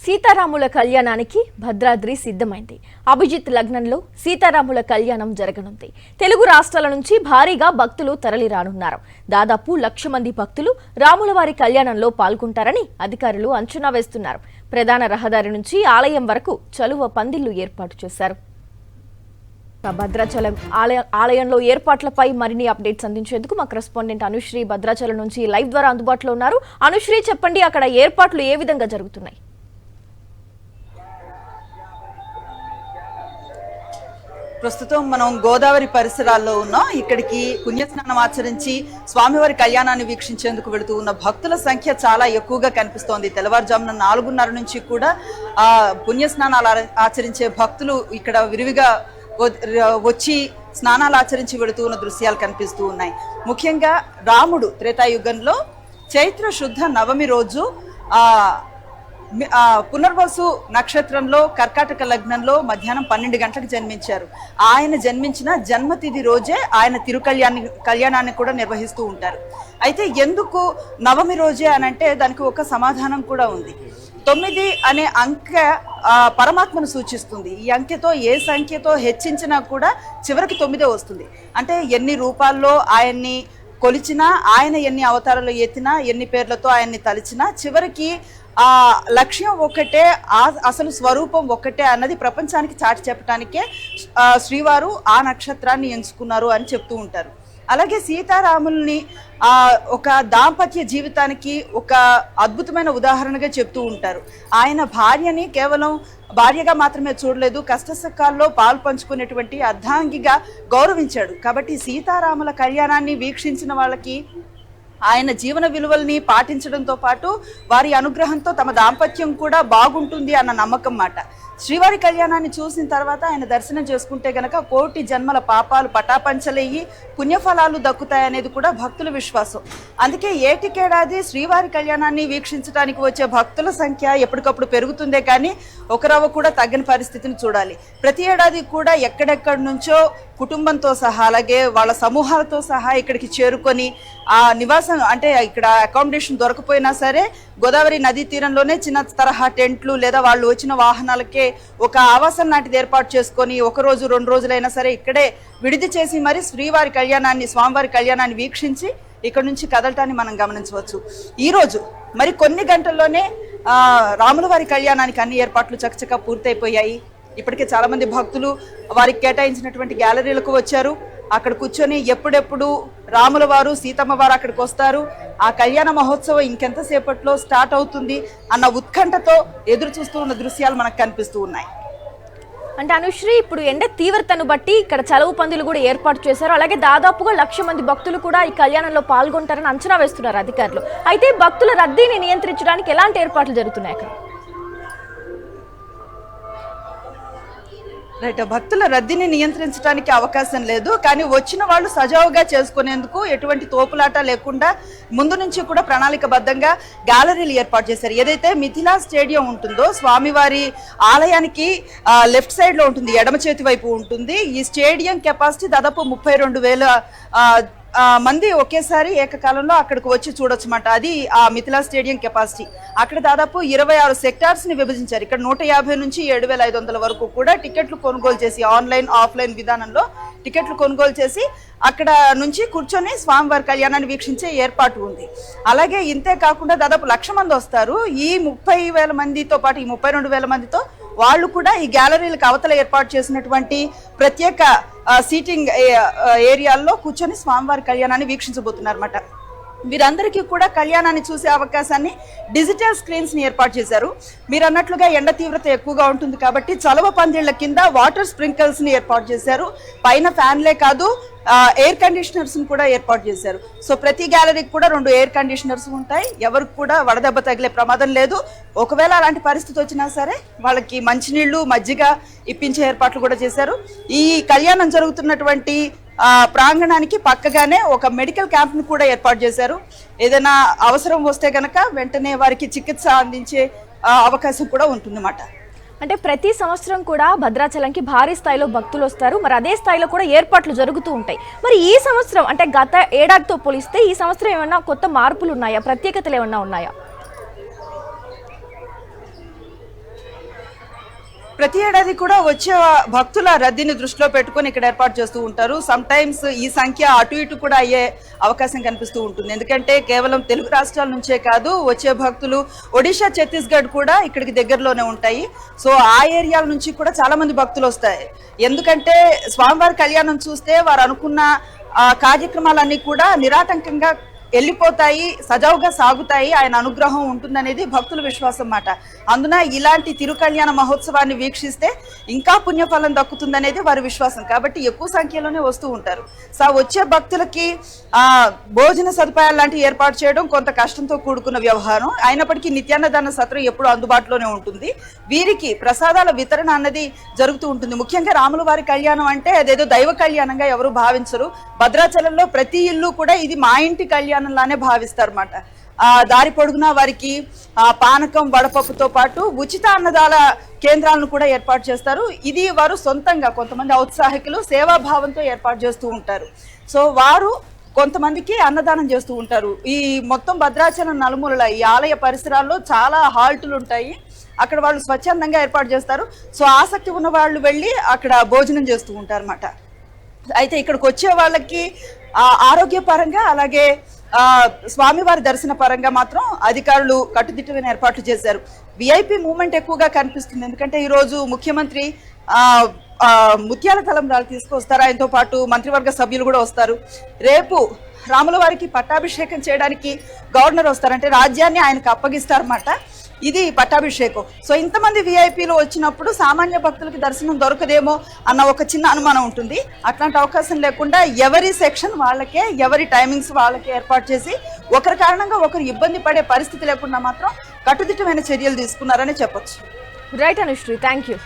సీతారాముల కళ్యాణానికి భద్రాద్రి సిద్ధమైంది. అభిజిత్ లగ్నంలో సీతారాముల కళ్యాణం జరగనుంది. తెలుగు రాష్ట్రాల నుంచి భారీగా భక్తులు తరలి రానున్నారు. దాదాపు 1,00,000 మంది భక్తులు రాములవారి కళ్యాణంలో పాల్గొంటారని అధికారులు అంచనా వేస్తున్నారు. ప్రధాన రహదారి నుంచి ఆలయం వరకు చలువ పందిళ్లు ఏర్పాటు చేశారు. భద్రాచలం ఆలయంలో ఏర్పాట్లపై మరిన్ని అప్డేట్స్ అందించేందుకు మా కరెస్పాండెంట్ అనుశ్రీ భద్రాచలం నుంచి లైవ్ ద్వారా అందుబాటులో ఉన్నారు. అనుశ్రీ, చెప్పండి, అక్కడ ఏర్పాట్లు ఏ విధంగా జరుగుతున్నాయి? ప్రస్తుతం మనం గోదావరి పరిసరాల్లో ఉన్నాం. ఇక్కడికి పుణ్యస్నానం ఆచరించి స్వామివారి కళ్యాణాన్ని వీక్షించేందుకు వెళుతూ ఉన్న భక్తుల సంఖ్య చాలా ఎక్కువగా కనిపిస్తోంది. తెల్లవారుజామున 4:30 నుంచి కూడా పుణ్యస్నానాలు ఆచరించే భక్తులు ఇక్కడ విరివిగా వచ్చి స్నానాలు ఆచరించి వెళుతూ ఉన్న దృశ్యాలు కనిపిస్తూ ఉన్నాయి. ముఖ్యంగా రాముడు త్రేతాయుగంలో చైత్ర శుద్ధ నవమి రోజు పునర్వసు నక్షత్రంలో కర్కాటక లగ్నంలో మధ్యాహ్నం 12 గంటలకు జన్మించారు. ఆయన జన్మించిన జన్మతిథి రోజే ఆయన కళ్యాణాన్ని కూడా నిర్వహిస్తూ ఉంటారు. అయితే ఎందుకు నవమి రోజే అనంటే దానికి ఒక సమాధానం కూడా ఉంది. 9 అనే అంకె పరమాత్మను సూచిస్తుంది. ఈ అంకెతో ఏ సంఖ్యతో హెచ్చించినా కూడా చివరికి 9 వస్తుంది. అంటే ఎన్ని రూపాల్లో ఆయన్ని కొలిచినా, ఆయన ఎన్ని అవతారాలు ఎత్తినా, ఎన్ని పేర్లతో ఆయన్ని తలిచినా చివరికి ఆ లక్ష్యం ఒక్కటే, అసలు స్వరూపం ఒక్కటే అన్నది ప్రపంచానికి చాటి చెప్పడానికే శ్రీవారు ఆ నక్షత్రాన్ని ఎంచుకున్నారు అని చెప్తూ ఉంటారు. అలాగే సీతారాముల్ని ఒక దాంపత్య జీవితానికి ఒక అద్భుతమైన ఉదాహరణగా చెప్తూ ఉంటారు. ఆయన భార్యని కేవలం భార్యగా మాత్రమే చూడలేదు, కష్టసుఖాల్లో పాలు పంచుకునేటువంటి అర్ధాంగిగా గౌరవించాడు. కాబట్టి సీతారాముల కళ్యాణాన్ని వీక్షించిన వాళ్ళకి ఆయన జీవన విలువల్ని పాటించడంతో పాటు వారి అనుగ్రహంతో తమ దాంపత్యం కూడా బాగుంటుంది అన్న నమ్మకం మాట. శ్రీవారి కళ్యాణాన్ని చూసిన తర్వాత ఆయన దర్శనం చేసుకుంటే గనక 1,000,000 జన్మల పాపాలు పటాపంచలయ్యి పుణ్యఫలాలు దక్కుతాయనేది కూడా భక్తుల విశ్వాసం. అందుకే ఏటికేడాది శ్రీవారి కళ్యాణాన్ని వీక్షించడానికి వచ్చే భక్తుల సంఖ్య ఎప్పటికప్పుడు పెరుగుతుందే కానీ ఒకరవ్వ కూడా తగ్గని పరిస్థితిని చూడాలి. ప్రతి ఏడాది కూడా ఎక్కడెక్కడి నుంచో కుటుంబంతో సహా అలాగే వాళ్ళ సమూహాలతో సహా ఇక్కడికి చేరుకొని ఆ నివాసం అంటే ఇక్కడ అకామిడేషన్ దొరకపోయినా సరే గోదావరి నదీ తీరంలోనే చిన్న తరహా టెంట్లు లేదా వాళ్ళు వచ్చిన వాహనాలకే ఒక ఆవాసం లాంటిది ఏర్పాటు చేసుకొని 1 రోజు 2 రోజులైనా సరే ఇక్కడే విడిది చేసి మరి స్వామివారి కళ్యాణాన్ని వీక్షించి ఇక్కడ నుంచి కదలటాన్ని మనం గమనించవచ్చు. ఈరోజు మరి కొన్ని గంటల్లోనే రాములవారి కళ్యాణానికి అన్ని ఏర్పాట్లు చకచకా పూర్తయిపోయాయి. ఇప్పటికే చాలా మంది భక్తులు వారికి కేటాయించినటువంటి గ్యాలరీలకు వచ్చారు. అక్కడ కూర్చొని ఎప్పుడెప్పుడు రాముల వారు సీతమ్మ వారు అక్కడికి వస్తారు, ఆ కళ్యాణ మహోత్సవం ఇంకెంతసేపట్లో స్టార్ట్ అవుతుంది అన్న ఉత్కంఠతో ఎదురు చూస్తూ ఉన్న దృశ్యాలు మనకు కనిపిస్తూ ఉన్నాయి. అంటే అనుశ్రీ, ఇప్పుడు ఎండ తీవ్రతను బట్టి ఇక్కడ చలువు పందులు కూడా ఏర్పాటు చేశారు. అలాగే దాదాపుగా 1,00,000 మంది భక్తులు కూడా ఈ కళ్యాణంలో పాల్గొంటారని అంచనా వేస్తున్నారు అధికారులు. అయితే భక్తుల రద్దీని నియంత్రించడానికి ఎలాంటి ఏర్పాట్లు జరుగుతున్నాయి అక్కడ? భక్తుల రద్దీని నియంత్రించడానికి అవకాశం లేదు, కానీ వచ్చిన వాళ్ళు సజావుగా చేసుకునేందుకు ఎటువంటి తోపులాట లేకుండా ముందు నుంచి కూడా ప్రణాళికబద్ధంగా గ్యాలరీలు ఏర్పాటు చేశారు. ఏదైతే మిథిలా స్టేడియం ఉంటుందో స్వామివారి ఆలయానికి లెఫ్ట్ సైడ్ లో ఉంటుంది, ఎడమ చేతి వైపు ఉంటుంది. ఈ స్టేడియం కెపాసిటీ దాదాపు 32,000 మంది ఒకేసారి ఏకకాలంలో అక్కడికి వచ్చి చూడొచ్చు అన్నమాట. అది ఆ మిథిలా స్టేడియం కెపాసిటీ. అక్కడ దాదాపు 26 సెక్టార్స్ ని విభజించారు. ఇక్కడ 150 నుంచి 7,500 వరకు కూడా టికెట్లు కొనుగోలు చేసి ఆన్లైన్ ఆఫ్లైన్ విధానంలో టికెట్లు కొనుగోలు చేసి అక్కడ నుంచి కూర్చొని స్వామివారి కళ్యాణాన్ని వీక్షించే ఏర్పాటు ఉంది. అలాగే ఇంతే కాకుండా దాదాపు 1,00,000 మంది వస్తారు. ఈ 30,000 మందితో పాటు ఈ 32,000 మందితో వాళ్ళు కూడా ఈ గ్యాలరీలకు అవతల ఏర్పాటు చేసినటువంటి ప్రత్యేక సీటింగ్ ఏరియాల్లో కూర్చొని స్వామివారి కళ్యాణాన్ని వీక్షించబోతున్నారన్నమాట. వీరందరికీ కూడా కళ్యాణాన్ని చూసే అవకాశాన్ని డిజిటల్ స్క్రీన్స్ ని ఏర్పాటు చేశారు. మీరు అన్నట్లుగా ఎండ తీవ్రత ఎక్కువగా ఉంటుంది కాబట్టి చలవ పందిళ్ల కింద వాటర్ స్ప్రింకల్స్ ని ఏర్పాటు చేశారు. పైన ఫ్యాన్లే కాదు ఎయిర్ కండిషనర్స్ కూడా ఏర్పాటు చేశారు. సో ప్రతి గ్యాలరీకి కూడా 2 ఎయిర్ కండిషనర్స్ ఉంటాయి. ఎవరికి కూడా వడదెబ్బ తగిలే ప్రమాదం లేదు. ఒకవేళ అలాంటి పరిస్థితి వచ్చినా సరే వాళ్ళకి మంచినీళ్లు మజ్జిగ ఇప్పించే ఏర్పాట్లు కూడా చేశారు. ఈ కళ్యాణం జరుగుతున్నటువంటి ప్రాంగణానికి పక్కగానే ఒక మెడికల్ క్యాంప్ ను కూడా ఏర్పాటు చేశారు. ఏదైనా అవసరం వస్తే గనక వెంటనే వారికి చికిత్స అందించే అవకాశం కూడా ఉంటుందన్నమాట. అంటే ప్రతి సంవత్సరం కూడా భద్రాచలంకి భారీ స్థాయిలో భక్తులు వస్తారు. మరి అదే స్థాయిలో కూడా ఏర్పాట్లు జరుగుతూ ఉంటాయి. మరి ఈ సంవత్సరం అంటే గత ఏడాదితో పోలిస్తే ఈ సంవత్సరం ఏమన్నా కొత్త మార్పులు ఉన్నాయా, ప్రత్యేకతలు ఏమన్నా ఉన్నాయా? ప్రతి ఏడాది కూడా వచ్చే భక్తుల రద్దీని దృష్టిలో పెట్టుకొని ఇక్కడ ఏర్పాటు చేస్తూ ఉంటారు. సమ్ టైమ్స్ ఈ సంఖ్య అటు ఇటు కూడా అయ్యే అవకాశం కనిపిస్తూ ఉంటుంది. ఎందుకంటే కేవలం తెలుగు రాష్ట్రాల నుంచే కాదు, వచ్చే భక్తులు ఒడిశా, ఛత్తీస్గఢ్ కూడా ఇక్కడికి దగ్గరలోనే ఉంటాయి. సో ఆ ఏరియాల నుంచి కూడా చాలా మంది భక్తులు వస్తాయి. ఎందుకంటే స్వామివారి కళ్యాణం చూస్తే వారు అనుకున్న కార్యక్రమాలన్నీ కూడా నిరాటంకంగా వెళ్ళిపోతాయి, సజావుగా సాగుతాయి, ఆయన అనుగ్రహం ఉంటుందనేది భక్తుల విశ్వాసం మాట. అందున ఇలాంటి తిరుకళ్యాణ మహోత్సవాన్ని వీక్షిస్తే ఇంకా పుణ్యఫలం దక్కుతుందనేది వారి విశ్వాసం. కాబట్టి ఎక్కువ సంఖ్యలోనే వస్తూ ఉంటారు. సో వచ్చే భక్తులకి భోజన సదుపాయాలు లాంటివి ఏర్పాటు చేయడం కొంత కష్టంతో కూడుకున్న వ్యవహారం. అయినప్పటికీ నిత్యాన్నదాన సత్రం ఎప్పుడు అందుబాటులోనే ఉంటుంది. వీరికి ప్రసాదాల వితరణ అన్నది జరుగుతూ ఉంటుంది. ముఖ్యంగా రాముల వారి కళ్యాణం అంటే అదేదో దైవ కళ్యాణంగా ఎవరు భావించరు. భద్రాచలంలో ప్రతి ఇల్లు కూడా ఇది మా ఇంటి కళ్యాణంలానే భావిస్తారు అన్నమాట. దారి పొడుగునా వారికి పానకం, వడపప్పుతో పాటు ఉచిత అన్నదాన కేంద్రాలను కూడా ఏర్పాటు చేస్తారు. ఇది వారు సొంతంగా కొంతమంది ఔత్సాహికులు సేవాభావంతో ఏర్పాటు చేస్తూ ఉంటారు. సో వారు కొంతమందికి అన్నదానం చేస్తూ ఉంటారు. ఈ మొత్తం భద్రాచలం నలుమూలల ఈ ఆలయ పరిసరాల్లో చాలా హాల్టులు ఉంటాయి. అక్కడ వాళ్ళు స్వచ్ఛందంగా ఏర్పాటు చేస్తారు. సో ఆసక్తి ఉన్న వాళ్ళు వెళ్ళి అక్కడ భోజనం చేస్తూ ఉంటారు అన్నమాట. అయితే ఇక్కడికి వచ్చే వాళ్ళకి ఆరోగ్యపరంగా అలాగే స్వామివారి దర్శన పరంగా మాత్రం అధికారులు కట్టుదిట్టమైన ఏర్పాట్లు చేశారు. విఐపి మూవ్మెంట్ ఎక్కువగా కనిపిస్తుంది. ఎందుకంటే ఈరోజు ముఖ్యమంత్రి ముత్యాల తలంబ్రాలు తీసుకొస్తారు. ఆయనతో పాటు మంత్రివర్గ సభ్యులు కూడా వస్తారు. రేపు రాముల వారికి పట్టాభిషేకం చేయడానికి గవర్నర్ వస్తారు. అంటే రాజ్యాన్ని ఆయనకు అప్పగిస్తారన్నమాట. ఇది పట్టాభిషేకం. సో ఇంతమంది విఐపీలు వచ్చినప్పుడు సామాన్య భక్తులకి దర్శనం దొరకదేమో అన్న ఒక చిన్న అనుమానం ఉంటుంది. అట్లాంటి అవకాశం లేకుండా ఎవరి సెక్షన్ వాళ్ళకే, ఎవరి టైమింగ్స్ వాళ్ళకే ఏర్పాటు చేసి ఒకరి కారణంగా ఒకరు ఇబ్బంది పడే పరిస్థితి లేకుండా మాత్రం కట్టుదిట్టమైన చర్యలు తీసుకున్నారని చెప్పొచ్చు. Right Anusri, thank you.